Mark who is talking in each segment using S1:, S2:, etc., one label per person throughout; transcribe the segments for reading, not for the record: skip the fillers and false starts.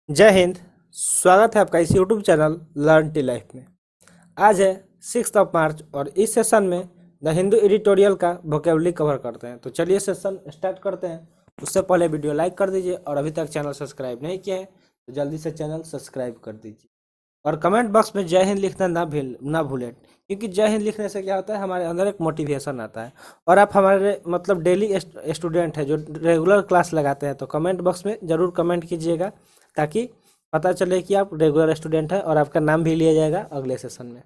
S1: जय हिंद। स्वागत है आपका इस YouTube channel learn tea life में। आज है 6 मार्च और इस सेशन में द हिंदू एडिटोरियल का वोकेबलरी कवर करते हैं। तो चलिए सेशन स्टार्ट करते हैं। उससे पहले वीडियो लाइक कर दीजिए और अभी तक चैनल सब्सक्राइब नहीं किया है तो जल्दी से चैनल सब्सक्राइब कर दीजिए और कमेंट बॉक्स में जय हिंद लिखना ना भूलें, क्योंकि जय हिंद लिखने से क्या होता है, हमारे अंदर एक मोटिवेशन आता है। और आप हमारे मतलब डेली स्टूडेंट है जो रेगुलर क्लास लगाते हैं, तो कमेंट बॉक्स में ज़रूर कमेंट कीजिएगा ताकि पता चले कि आप रेगुलर स्टूडेंट हैं और आपका नाम भी लिया जाएगा अगले सेशन में।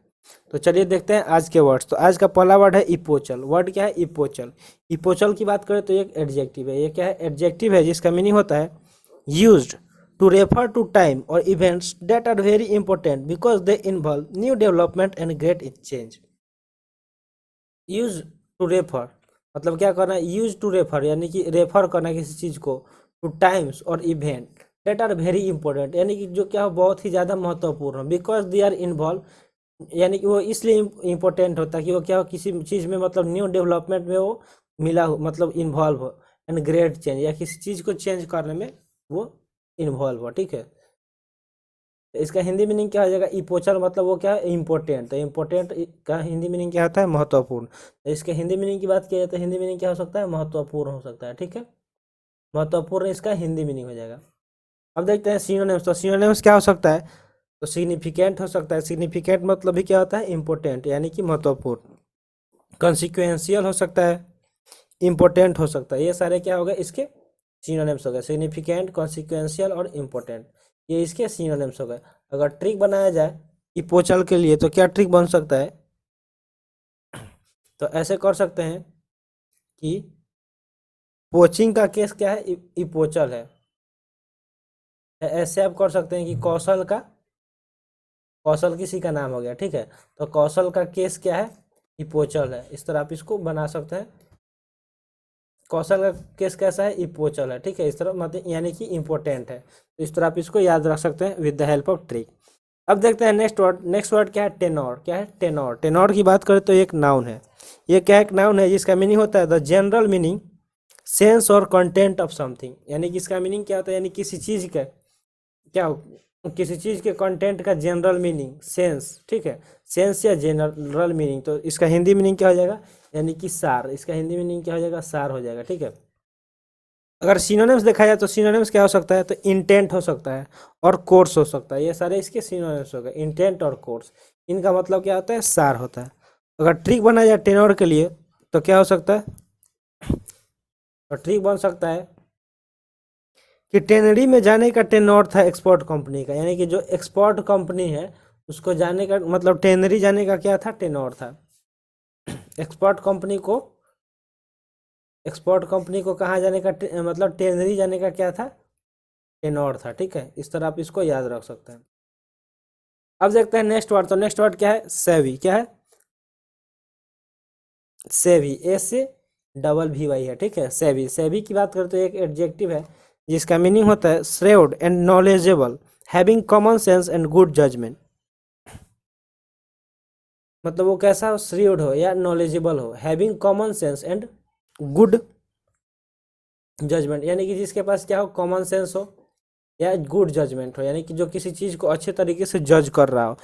S1: तो चलिए देखते हैं आज के वर्ड्स। तो आज का पहला वर्ड है इपोचल। वर्ड क्या है? इपोचल। इपोचल की बात करें तो एक एडजेक्टिव है। ये क्या है? एडजेक्टिव है जिसका मीनिंग होता है used to refer to time or events that are very important because they involve new development and great change. use to refer मतलब क्या करना है? use to refer यानी कि रेफर करना किसी चीज को to times और event that are very important यानी कि जो क्या हो बहुत ही ज़्यादा महत्वपूर्ण हो। because they are involved यानी कि वो इसलिए इम्पोर्टेंट होता है कि वो क्या हो किसी चीज़ में मतलब न्यू डेवलपमेंट में वो मिला हो, मतलब इन्वॉल्व हो, एंड ग्रेट चेंज या किसी चीज़ को चेंज करने में वो इन्वॉल्व हो। ठीक है, तो इसका हिंदी मीनिंग क्या हो जाएगा? इपोचल मतलब वो क्या है? इम्पोर्टेंट। तो इम्पोर्टेंट का हिंदी मीनिंग क्या होता है? महत्वपूर्ण। तो इसके हिंदी मीनिंग की बात की जाए तो हिंदी मीनिंग क्या हो सकता है? महत्वपूर्ण हो सकता है। ठीक है, महत्वपूर्ण इसका हिंदी मीनिंग हो जाएगा। अब देखते हैं सिनोनिम्स। तो सिनोनिम्स क्या हो सकता है? तो सिग्निफिकेंट हो सकता है। सिग्निफिकेंट मतलब भी क्या होता है? इंपॉर्टेंट यानी कि महत्वपूर्ण। कॉन्सिक्वेंशियल हो सकता है, इम्पोर्टेंट हो सकता है। ये सारे क्या हो गए? इसके सिनोनिम्स हो गए। सिग्निफिकेंट, कॉन्सिक्वेंशियल और इम्पोर्टेंट, ये इसके सिनोनिम्स हो गए। अगर ट्रिक बनाया जाए इपोचल के लिए तो क्या ट्रिक बन सकता है? तो ऐसे कर सकते हैं कि पोचिंग का केस क्या है? इपोचल है। ऐसे आप कर सकते हैं कि कौशल किसी का नाम हो गया। ठीक है, तो कौशल का केस क्या है? इपोचल है। इस तरह आप इसको बना सकते हैं। कौशल का केस कैसा है? इपोचल है। ठीक है, इस तरह मतलब यानी कि इम्पोर्टेंट है। तो इस तरह आप इसको याद रख सकते हैं with the help of trick. अब देखते हैं नेक्स्ट वर्ड। नेक्स्ट वर्ड क्या है? टेनोर। क्या है? टेनोर। टेनोर की बात करें तो एक नाउन है। ये क्या? एक नाउन है जिसका मीनिंग होता है द जनरल मीनिंग, सेंस और कंटेंट ऑफ समथिंग। यानी कि इसका मीनिंग क्या होता है? यानी किसी चीज का क्या किसी चीज के कंटेंट का जनरल मीनिंग, सेंस। ठीक है, सेंस या जनरल मीनिंग। तो इसका हिंदी मीनिंग क्या हो जाएगा? यानी कि सार। इसका हिंदी मीनिंग क्या हो जाएगा? सार हो जाएगा। ठीक है, अगर सिनोनिम्स देखा जाए तो सिनोनिम्स क्या हो सकता है? तो इंटेंट हो सकता है और कोर्स हो सकता है। ये सारे इसके सिनोनिम्स हो गए, इंटेंट और कोर्स। इनका मतलब क्या होता है? सार होता है। अगर ट्रिक बनाया जाए टेनोर के लिए तो क्या हो सकता है? तो ट्रिक बन सकता है कि टेनरी में जाने का टेनोर था एक्सपोर्ट कंपनी का। यानी कि जो एक्सपोर्ट कंपनी है उसको जाने का मतलब टेनरी जाने का क्या था? टेनोर था। एक्सपोर्ट कंपनी को कहाँ जाने का मतलब टेनरी जाने का क्या था? टेनोर था। ठीक है, इस तरह आप इसको याद रख सकते हैं। अब देखते हैं नेक्स्ट वर्ड। तो नेक्स्ट वर्ड क्या है? सेवी। क्या है? सेवी। एस से डबल वी वाई है। ठीक है, सेवी। सेवी की बात करें तो एक एडजेक्टिव है जिसका मीनिंग होता है shrewd and knowledgeable, having common sense and good judgement. मतलब वो कैसा हो? श्रेव्ड हो या नॉलेजेबल हो, having common sense and good judgement. यानी कि जिसके पास क्या हो? कॉमन सेंस हो या गुड जजमेंट हो, यानी कि जो किसी चीज को अच्छे तरीके से जज कर रहा हो।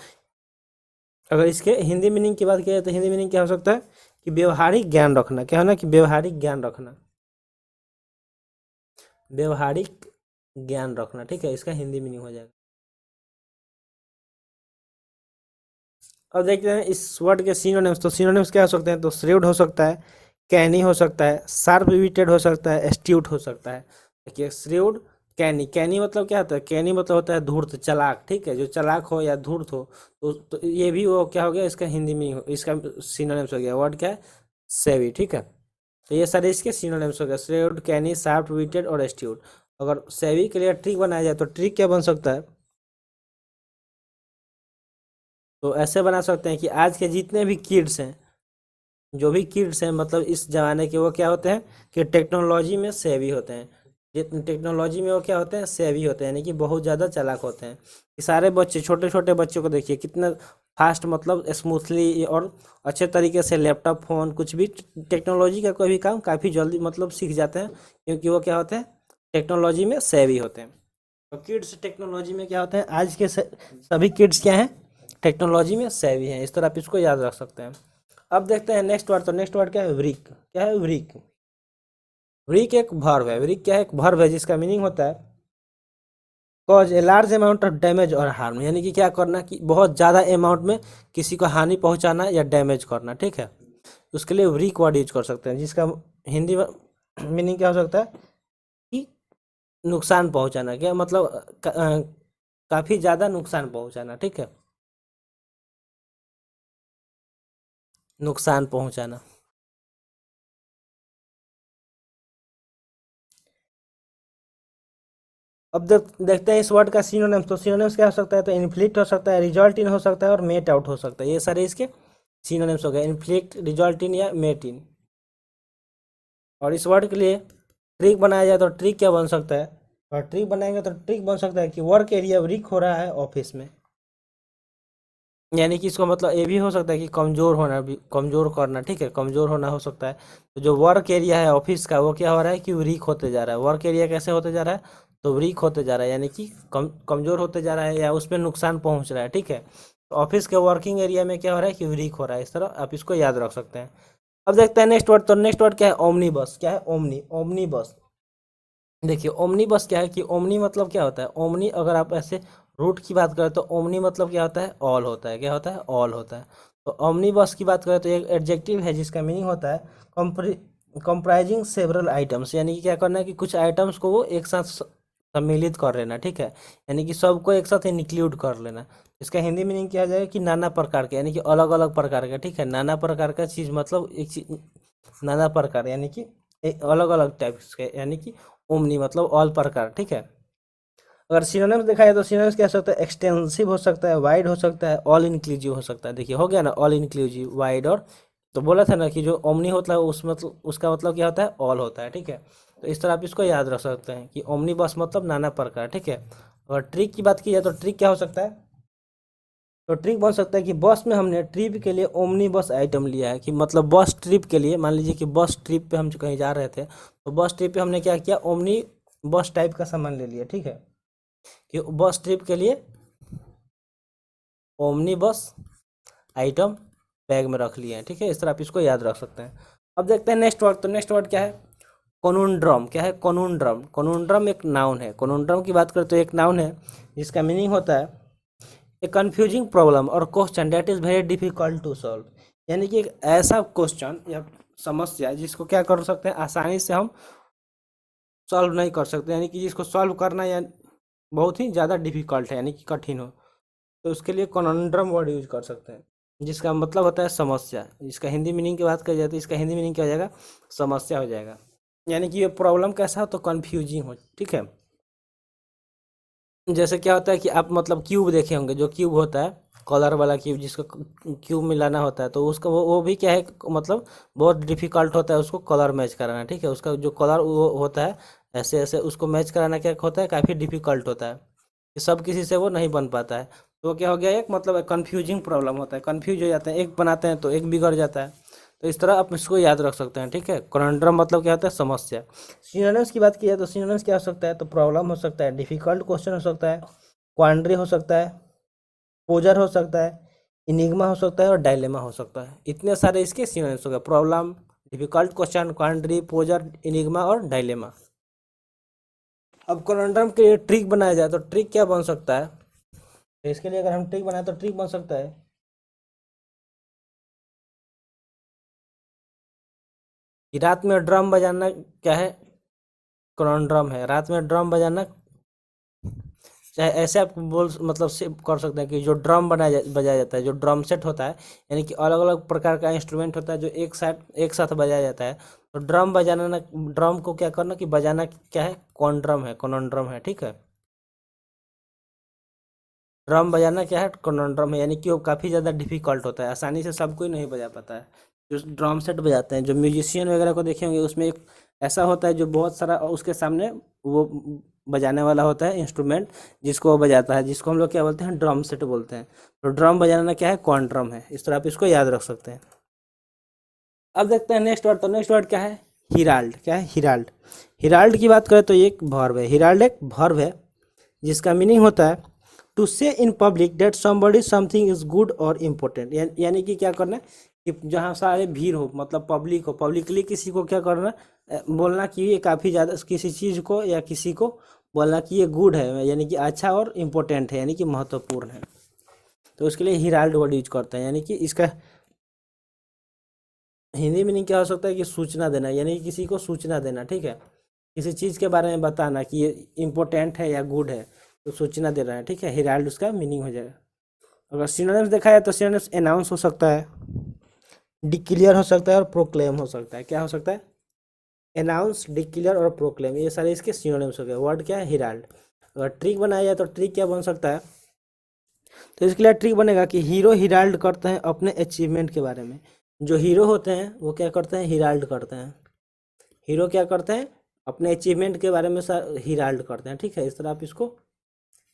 S1: अगर इसके हिंदी मीनिंग की बात की जाए तो हिंदी मीनिंग क्या हो सकता है? कि व्यवहारिक ज्ञान रखना। क्या है ना? कि व्यवहारिक ज्ञान रखना। व्यवहारिक ज्ञान रखना। ठीक है, इसका हिंदी मीनिंग हो जाएगा। अब देखते हैं इस वर्ड के सिनोनिम्स। तो सिनोनिम्स क्या हो सकते हैं? तो श्रेव्ड हो सकता है, कैनी हो सकता है, शार्प विटेड हो सकता है, एस्ट्यूट हो सकता है। देखिए श्रेव्ड, कैनी। कैनी मतलब क्या होता है? कैनी मतलब होता है धूर्त, चालाक। ठीक है, जो चालाक हो या धूर्त हो तो ये भी वो क्या हो गया? इसका हिंदी मीनिंग इसका सिनोनिम्स हो गया। वर्ड क्या है? सेवी। ठीक है, तो ये सारे इसके सिनोनिम्स हो गए, श्रेव्ड, कैनी, शार्प विटेड और एस्ट्यूट। अगर सेवी के लिए ट्रिक बनाया जाए तो ट्रिक क्या बन सकता है? तो ऐसे बना सकते हैं कि आज के जितने भी किड्स हैं, जो भी किड्स हैं मतलब इस जमाने के, वो क्या होते हैं कि टेक्नोलॉजी में सेवी होते हैं। जितने टेक्नोलॉजी में वो क्या होते हैं? सेवी होते हैं, यानी कि बहुत ज़्यादा चालाक होते हैं। ये सारे बच्चे, छोटे छोटे बच्चों को देखिए कितना फास्ट मतलब स्मूथली और अच्छे तरीके से लैपटॉप, फ़ोन, कुछ भी टेक्नोलॉजी का कोई भी काम काफ़ी जल्दी मतलब सीख जाते हैं, क्योंकि वो क्या होते हैं? टेक्नोलॉजी में सेवी होते हैं। तो किड्स टेक्नोलॉजी में क्या होता है, आज के सभी किड्स क्या हैं, टेक्नोलॉजी में सेवी हैं। इस तरह आप इसको याद रख सकते हैं। अब देखते हैं नेक्स्ट वर्ड। तो नेक्स्ट वर्ड क्या है, व्रीक। क्या है, व्रीक। व्रीक एक वर्ब है। व्रीक क्या है, एक वर्ब है जिसका मीनिंग होता है cause a large amount of damage और हार्म, यानी कि क्या करना कि बहुत ज़्यादा अमाउंट में किसी को हानि पहुंचाना या डैमेज करना, ठीक है। उसके लिए व्रीक वर्ड यूज कर सकते हैं, जिसका हिंदी में मीनिंग क्या हो सकता है कि नुकसान पहुंचाना। क्या मतलब काफ़ी ज़्यादा नुकसान पहुंचाना, ठीक है, नुकसान पहुंचाना। अब देखते हैं इस वर्ड का सिनोनिम्स। तो सिनोनिम्स क्या हो सकता है, तो इन्फ्लिक्ट हो सकता है, रिजल्ट इन हो सकता है और मेट आउट हो सकता है। ये सारे इसके सिनोनिम्स हो गए, इन्फ्लिक्ट, रिजल्ट इन या मेट इन। और इस वर्ड के लिए ट्रिक बनाया जाए तो ट्रिक क्या बन सकता है, और ट्रिक बनाएंगे तो ट्रिक बन सकता है कि वर्क एरिया वीक हो रहा है ऑफिस में, यानी कि इसको मतलब ये भी हो सकता है कि कमज़ोर होना, भी कमज़ोर करना, ठीक है, कमज़ोर होना हो सकता है। तो जो वर्क एरिया है ऑफिस का वो क्या हो रहा है कि वीक होते जा रहा है। वर्क एरिया कैसे होते जा रहा है, तो वीक होते जा रहा है, यानी कि कमज़ोर होते जा रहा है या उसमें नुकसान पहुंच रहा है, ठीक है। तो ऑफिस के वर्किंग एरिया में क्या हो रहा है कि वीक हो रहा है। इस तरह आप इसको याद रख सकते हैं। अब देखते हैं नेक्स्ट वर्ड। तो नेक्स्ट वर्ड क्या है, ओमनी बस। क्या है, ओमनी, ओमनी बस। देखिए ओमनी बस क्या है कि ओमनी मतलब क्या होता है, ओमनी अगर आप ऐसे रूट की बात करें तो ओमनी मतलब क्या होता है, ऑल होता है। क्या होता है, ऑल होता है। तो ओमनी बस की बात करें तो एक एडजेक्टिव है जिसका मीनिंग होता है कंप्राइजिंग सेवरल आइटम्स, यानी कि क्या करना है कि कुछ आइटम्स को वो एक साथ सम्मिलित कर लेना, ठीक है, यानी कि सबको एक साथ इंक्लूड कर लेना। इसका हिंदी मीनिंग क्या जाएगा कि नाना प्रकार के, यानी कि अलग अलग प्रकार का, ठीक है। नाना प्रकार का चीज़ मतलब एक चीज, नाना प्रकार यानी कि अलग अलग टाइप्स के, यानी कि ओमनी मतलब ऑल प्रकार, ठीक है। अगर सिनोनिम्स देखा जाए तो सिनोनिम्स क्या हो सकता है, एक्सटेंसिव हो सकता है, वाइड हो सकता है, ऑल इंक्लूसिव हो सकता है। देखिए हो गया ना, ऑल इंक्लूसिव, वाइड और, तो बोला था ना कि जो ओमनी होता है उस मतलब उसका मतलब क्या होता है, ऑल होता है, ठीक है। तो इस तरह आप इसको याद रख सकते हैं कि ओमनी बस मतलब नाना प्रकार, ठीक है। अगर ट्रिक की बात की जाए तो ट्रिक क्या हो सकता है, तो ट्रिक बन सकता है कि बस में हमने ट्रिप के लिए ओमनी बस आइटम लिया है, कि मतलब बस ट्रिप के लिए, मान लीजिए कि बस ट्रिप पे हम कहीं जा रहे थे तो बस ट्रिप पे हमने क्या किया, ओमनी बस टाइप का सामान ले लिया, ठीक है, कि बस ट्रिप के लिए ओमनी बस आइटम बैग में रख लिए हैं, ठीक है। इस तरह आप इसको याद रख सकते हैं। अब देखते हैं नेक्स्ट वर्ड। तो नेक्स्ट वर्ड क्या है, कोनुंड्रम। क्या है, कोनुंड्रम। कोनुंड्रम एक नाउन है। कोनुंड्रम की बात करें तो एक नाउन है जिसका मीनिंग होता है ए कन्फ्यूजिंग प्रॉब्लम और question that is very difficult to solve, यानी कि एक ऐसा क्वेश्चन या समस्या जिसको क्या कर सकते हैं, आसानी से हम सॉल्व नहीं कर सकते, यानी कि जिसको सॉल्व करना या बहुत ही ज़्यादा डिफिकल्ट है, यानी कि कठिन हो, तो उसके लिए कॉन्ड्रम वर्ड यूज कर सकते हैं, जिसका मतलब होता है समस्या। इसका हिंदी मीनिंग की बात करी जाए तो इसका हिंदी मीनिंग क्या हो जाएगा, समस्या हो जाएगा, यानी कि ये प्रॉब्लम कैसा हो तो कन्फ्यूजिंग हो, ठीक है। जैसे क्या होता है कि आप मतलब क्यूब देखे होंगे, जो क्यूब होता है कलर वाला क्यूब, जिसको क्यूब मिलाना होता है, तो उसका वो भी क्या है, मतलब बहुत डिफिकल्ट होता है उसको कलर मैच कराना, ठीक है। उसका जो कलर वो होता है ऐसे ऐसे उसको मैच कराना क्या होता है, काफ़ी डिफिकल्ट होता है, कि सब किसी से वो नहीं बन पाता है। तो क्या हो गया, एक मतलब कन्फ्यूजिंग प्रॉब्लम होता है, कन्फ्यूज हो जाते हैं, एक बनाते हैं तो एक बिगड़ जाता है। तो इस तरह आप इसको याद रख सकते हैं, ठीक है। कॉन्ड्रम मतलब क्या होता है, समस्या। सिनोनिम्स की बात की जाए तो सिनोनिम्स क्या हो सकता है, तो प्रॉब्लम हो सकता है, डिफिकल्ट क्वेश्चन हो सकता है, क्वांड्री हो सकता है, पोजर हो सकता है, इनिग्मा हो सकता है और डायलेमा हो सकता है। इतने सारे इसके सिनोनिम्स हो गए, प्रॉब्लम, डिफिकल्ट क्वेश्चन, क्वांड्री, पोजर, इनिग्मा और डायलेमा। अब कॉन्ड्रम के लिए ट्रिक बनाया जाए तो ट्रिक क्या बन सकता है, तो इसके लिए अगर हम ट्रिक बनाए तो ट्रिक बन सकता है कि रात में ड्रम बजाना, क्या है, कॉन्ड्रम है, रात में ड्रम बजाना। चाहे ऐसे आप बोल मतलब से कर सकते हैं कि जो ड्रम बजाया जाता है, जो ड्रम सेट होता है, यानी कि अलग अलग प्रकार का इंस्ट्रूमेंट होता है जो एक साथ बजाया जाता है। तो ड्रम बजाना ना, ड्रम को क्या करना कि बजाना क्या है, कॉन्ड्रम है, कॉन्ड्रम है, ठीक है। ड्रम बजाना क्या है, कॉन्ड्रम है, यानी कि वो काफ़ी ज़्यादा डिफिकल्ट होता है, आसानी से सब कोई नहीं बजा पाता है। जो ड्रम सेट बजाते हैं, जो म्यूजिशियन वगैरह को देखेंगे उसमें एक ऐसा होता है जो बहुत सारा उसके सामने वो बजाने वाला होता है इंस्ट्रूमेंट, जिसको वो बजाता है, जिसको हम लोग क्या बोलते हैं, ड्रम सेट बोलते हैं। तो ड्रम बजाना क्या है, क्वांट्रम है। इस तरह आप इसको याद रख सकते हैं। अब देखते हैं नेक्स्ट वर्ड। तो नेक्स्ट वर्ड क्या है, हिराल्ड। क्या है, हिराल्ड। हिराल्ड की बात करें तो ये एक वर्ब है, हिराल्ड एक वर्ब है जिसका मीनिंग होता है टू से in public that somebody something is good और इम्पोर्टेंट। यानी कि क्या करना है कि जहाँ सारे भीड़ हो, मतलब पब्लिक हो, पब्लिकली किसी को क्या करना है, बोलना कि ये काफ़ी ज़्यादा किसी चीज़ को या किसी को बोलना कि ये गुड है, यानी कि अच्छा और इम्पोर्टेंट है, यानी कि महत्वपूर्ण है। तो उसके लिए हिराल्ड वर्ड यूज करते हैं, यानी कि इसका हिंदी मीनिंग क्या हो सकता है कि सूचना देना, यानी कि किसी को सूचना देना, ठीक है, किसी चीज़ के बारे में बताना कि ये इम्पोर्टेंट है या गुड है, तो सूचना दे रहा है, ठीक है, हिराल्ड उसका मीनिंग हो जाएगा। अगर सिनोनिम्स देखा जाए तो सिनोनिम्स अनाउंस हो सकता है, डिक्लेयर हो सकता है और प्रोक्लेम हो सकता है। क्या हो सकता है? अनाउंस, डिक्लेयर और प्रोक्लेम, ये सारे इसके सिनोनिम्स हो गए। वर्ड क्या है? हिराल्ड। अगर ट्रिक बनाया जाए तो ट्रिक क्या बन सकता है? तो इसके लिए ट्रिक बनेगा कि हीरो हिराल्ड करते हैं अपने अचीवमेंट के बारे में। जो हीरो होते हैं वो क्या करते हैं? हिराल्ड करते हैं। हीरो क्या करते हैं? अपने अचीवमेंट के बारे में हिराल्ड करते हैं, ठीक है, इस तरह आप इसको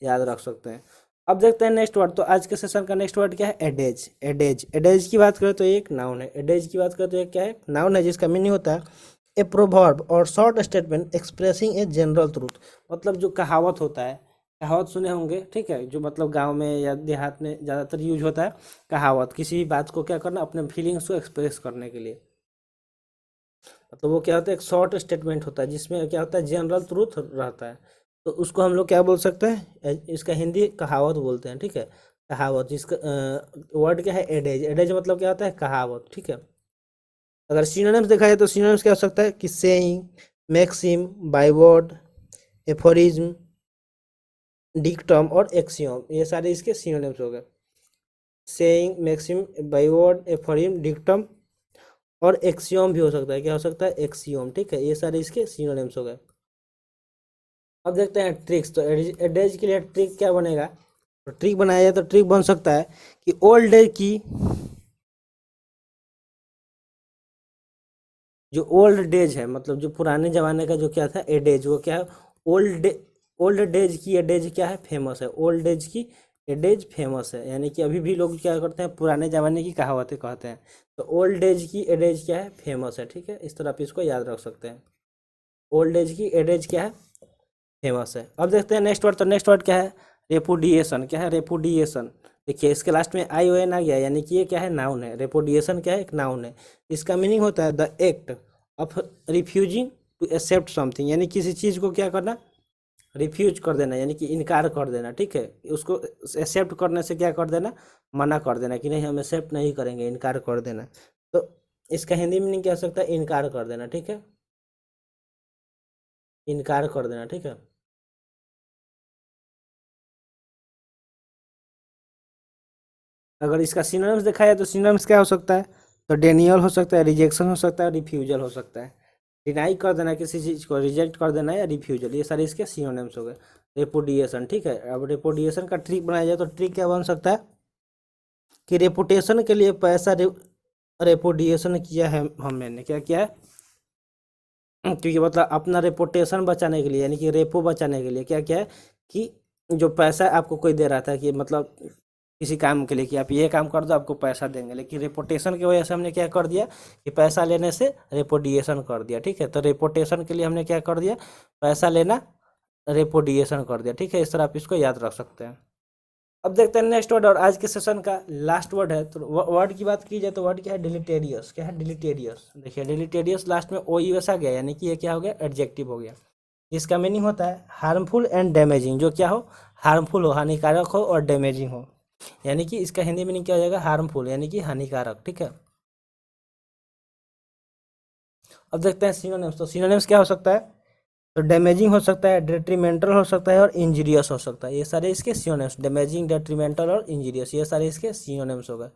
S1: याद रख सकते हैं। अब देखते हैं नेक्स्ट वर्ड। तो आज के सेशन का नेक्स्ट वर्ड क्या है? एडेज। एडेज, एडेज की बात करें तो एक नाउन है। एडेज की बात करें तो एक क्या है? नाउन है, जिसका मीनिंग होता है ए प्रोवर्ब और short statement expressing a general truth. मतलब जो कहावत होता है, कहावत सुने होंगे, ठीक है, जो मतलब गांव में या देहात में ज़्यादातर यूज होता है। कहावत किसी भी बात को क्या करना, अपने फीलिंग्स को एक्सप्रेस करने के लिए। तो वो क्या होता है? एक शॉर्ट स्टेटमेंट होता है जिसमें क्या होता है? जनरल ट्रूथ रहता है। तो उसको हम लोग क्या बोल सकते हैं? इसका हिंदी कहावत बोलते हैं, ठीक है, कहावत। जिसका वर्ड क्या है? एडेज। एडेज मतलब क्या होता है? कहावत, ठीक है। अगर सिनोनिम्स देखा जाए तो सिनोनिम्स क्या हो सकता है कि सेइंग, मैक्सिम, बाइवर्ड, एफोरिज्म, डिक्टम और एक्सियोम, ये सारे इसके सिनोनिम्स हो गए। सेइंग, मैक्सिम, बाइवर्ड, एफोरिज्म, डिक्टम और एक्सियोम भी हो सकता है। क्या हो सकता है? एक्सियोम, ठीक है, ये सारे इसके सिनोनिम्स हो गए। अब देखते हैं ट्रिक्स। तो एडेज के लिए ट्रिक क्या बनेगा? तो ट्रिक बनाया जाए तो ट्रिक बन सकता है कि ओल्ड एज की जो ओल्ड डेज है, मतलब जो पुराने जमाने का जो क्या था एडेज, वो क्या है? ओल्ड ओल्ड डेज की एडेज क्या है? फेमस है। ओल्ड एज की एडेज फेमस है, यानी कि अभी भी लोग क्या करते हैं? पुराने जमाने की कहावतें कहते हैं। तो ओल्ड एज की एडेज क्या है? फेमस है, ठीक है, इस तरह आप इसको याद रख सकते हैं। ओल्ड एज की एडेज क्या है? फेमस है। अब देखते हैं नेक्स्ट वर्ड। तो नेक्स्ट वर्ड क्या है? रेपुडिएशन। क्या है? रेपुडिएशन। देखिए इसके लास्ट में आई ओ एन आ गया, यानी कि ये क्या है? नाउन है। रेपुडिएशन क्या है? एक नाउन है। इसका मीनिंग होता है the act of refusing to accept something, यानी किसी चीज़ को क्या करना? रिफ्यूज कर देना, यानी कि इनकार कर देना, ठीक है, उसको एक्सेप्ट करने से क्या कर देना? मना कर देना कि नहीं हम एक्सेप्ट नहीं करेंगे, इनकार कर देना। तो इसका हिंदी मीनिंग क्या हो सकता है? इनकार कर देना, ठीक है, इनकार कर देना, ठीक है। अगर इसका सिनोनिम्स देखा जाए तो सिनोनिम्स क्या हो सकता है? तो डेनियल हो सकता है, रिजेक्शन हो सकता है, रिफ्यूजल हो सकता है। डिनाई कर देना किसी चीज़ को, रिजेक्ट कर देना या रिफ्यूजल, ये सारे इसके सिनोनिम्स हो गए। रेपुडिएशन, ठीक है। अब रेपुडिएशन का ट्रिक बनाया जाए तो ट्रिक क्या बन सकता है कि रेपुटेशन के लिए पैसा रेपुडिएशन किया है मैंने, क्या किया है? क्योंकि मतलब अपना रेपुटेशन बचाने के लिए, यानी कि रेपो बचाने के लिए क्या क्या है कि जो पैसा आपको कोई दे रहा था कि मतलब किसी काम के लिए कि आप ये काम कर दो आपको पैसा देंगे, लेकिन रेपुटेशन की वजह से हमने क्या कर दिया कि पैसा लेने से रेपुडिएशन कर दिया, ठीक है। तो रेपुटेशन के लिए हमने क्या कर दिया? पैसा लेना रेपुडिएशन कर दिया, ठीक है, इस तरह आप इसको याद रख सकते हैं। अब देखते हैं नेक्स्ट वर्ड और आज के सेशन का लास्ट वर्ड है। तो वर्ड की बात की जाए तो वर्ड क्या है? डिलीटेरियस। क्या है? डिलीटेरियस। देखिए डिलीटेरियस लास्ट में ओ यू एस आ गया, यानी कि ये क्या हो गया? एडजेक्टिव हो गया। इसका मीनिंग होता है हार्मफुल एंड डैमेजिंग। जो क्या हो? हार्मफुल हो, हानिकारक हो, और डैमेजिंग हो, यानी कि इसका हिंदी मीनिंग क्या हो जाएगा? हार्मफुल, यानी कि हानिकारक, ठीक है। अब देखते हैं सिनोनिम्स। तो सिनोनिम्स क्या हो सकता है? तो डैमेजिंग हो सकता है, डेट्रीमेंटल हो सकता है और इंजीरियस हो सकता है। ये सारे इसके सिनोनिम्स, डैमेजिंग, डेट्रीमेंटल और इंजीरियस, ये सारे इसके सिनोनिम्स हो गए।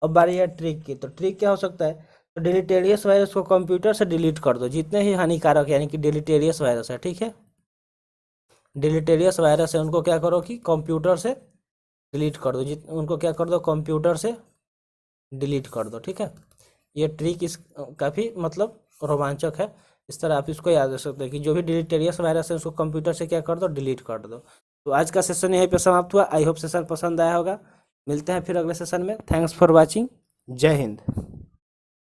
S1: अब बारी है ट्रिक की। तो ट्रिक क्या हो सकता है? तो डिलीटेरियस वायरस को कंप्यूटर से डिलीट कर दो, जितने ही हानिकारक यानी कि डिलीटेरियस वायरस है, ठीक है, डिलीटेरियस वायरस है उनको क्या करो कि कंप्यूटर से डिलीट कर दो, उनको क्या कर दो? कंप्यूटर से डिलीट कर दो, ठीक है। ये ट्रिक इस काफ़ी मतलब रोमांचक है। इस तरह आप इसको याद रख सकते हैं कि जो भी डिलीटेरियस वायरस है उसको कंप्यूटर से क्या कर दो? डिलीट कर दो। तो आज का सेशन यहीं पे समाप्त हुआ। आई होप सेशन पसंद आया होगा। मिलते हैं फिर अगले सेशन में। Thanks for watching. जय हिंद।